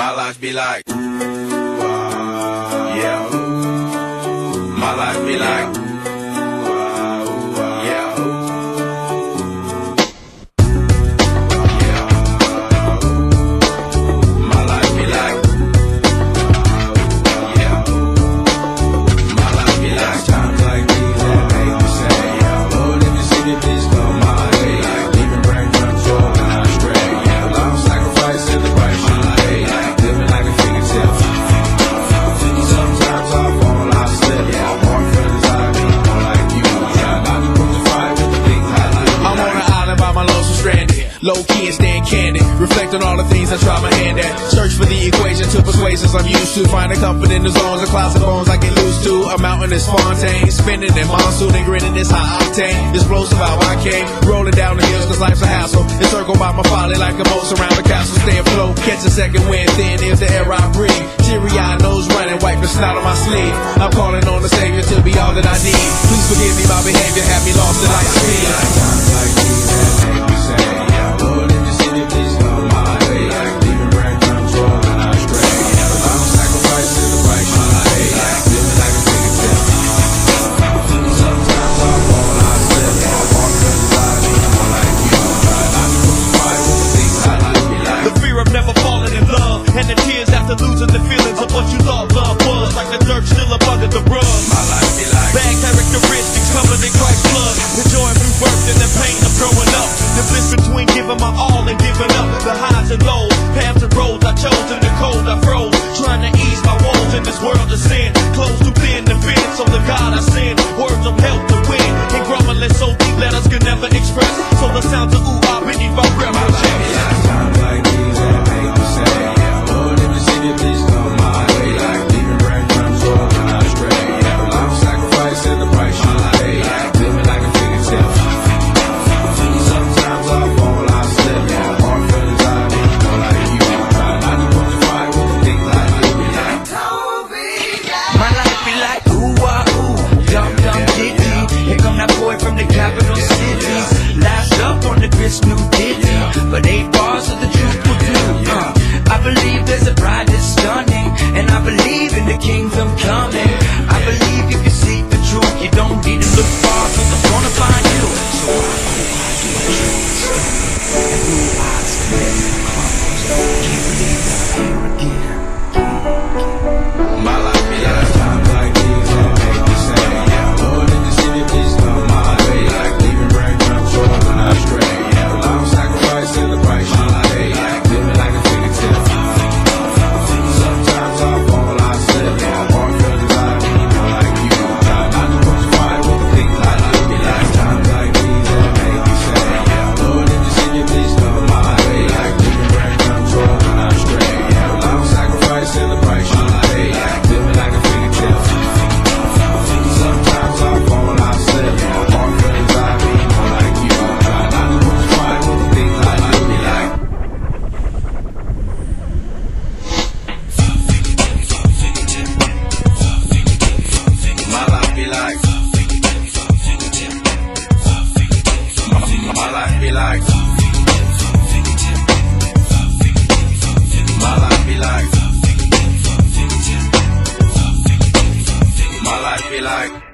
My life be like, yeah. My life be like, yeah. My life be like, yeah. My life be like times like these that make me say, yeah. Lord, if you see the bitch come my way, like leaving brain control when I stray, yeah. Long sacrifice in the price you pay, like living like a figure tale. Sometimes I fall, I slip, yeah. More friends I need, more like you. Yeah, not to crucify with the things I do. I'm on an island by my lonesome stranded, low key and staying candid, reflect on all the things I try my hand at. Search for the equation to persuasions I'm used to, finding comfort in the zones of closet bones I get loose to. A mountain is Fontaine, spinning in monsoon and grinning this high octane. Explosive how I came, rolling down the hills cause life's a hassle. Encircled by my folly like a moat around the castle. Stay afloat, catch a second wind, thin is the air I breathe. Teary-eyed nose running, wipe the snot on my sleeve. I'm calling on the Savior to be all that I need. Please forgive me my behavior, have me lost in light speed. Times like these that make me say, yeah. Lord, if you see the bitch come my way, like leaving brain control when I stray, yeah. Long sacrifice in the price you pay, like living like a figure tale. Sometimes I fall, I slip, yeah. More friends I need, more like you. Try not to crucify with the things I like me like. The fear of never falling in love, and the tears after losing the feelings of what you thought love was. Like the dirt still up under the rug. My life be like, Bad characteristics covered in Christ's blood. The joy from birth and the pain of growing up. The bliss between giving my all and giving up. The highs and lows, paths and roads I chose. In the cold I froze, trying to ease my woes in this world of sin. Close too thin to fit, so the God I send. Words of help to win, and grumbling so deep letters can never express. So the sounds of ooh ah beneath my breath. my life be like times like these that make me say, yeah. Lord, if you see the bitch come my way, like leaving brain control when I stray, yeah. Long sacrifice in the price you pay, like living like a figure tale. Sometimes I fall, I slip, yeah. More friends I need, more like you. Try not to crucify with the things I do, yeah. My life be like ooh ah ooh, dum dum ditty. Here come that boy from the capital cities. Last up on the grist, new ditty, but 8 bars of the truth will do. I believe there's a bride that's stunning, and I believe in the kingdom coming. I believe if you seek the truth, you don't need to look far, cause it's gonna find you. So and who eyes can't believe that I'm here again. My life be like times like these that make me say, yeah. Lord, if you see the bitch come my way, like leaving brain control when I stray, yeah. Long sacrifice in the price you pay, like living like a figure tale. Sometimes I fall, I slip, yeah. More friends I need, more like you. Try not to crucify with the things I do, be like times like these that make me say, yeah. Lord, if you see the bitch come my way, like leaving brain control when I stray, yeah. Long sacrifice in the price you pay, like living like a figure tale. Sometimes I fall, I slip, yeah. More friends I need, more like you. Try not to crucify with the things I do, be like. My life be like, my life be like, my life be like, my life be like.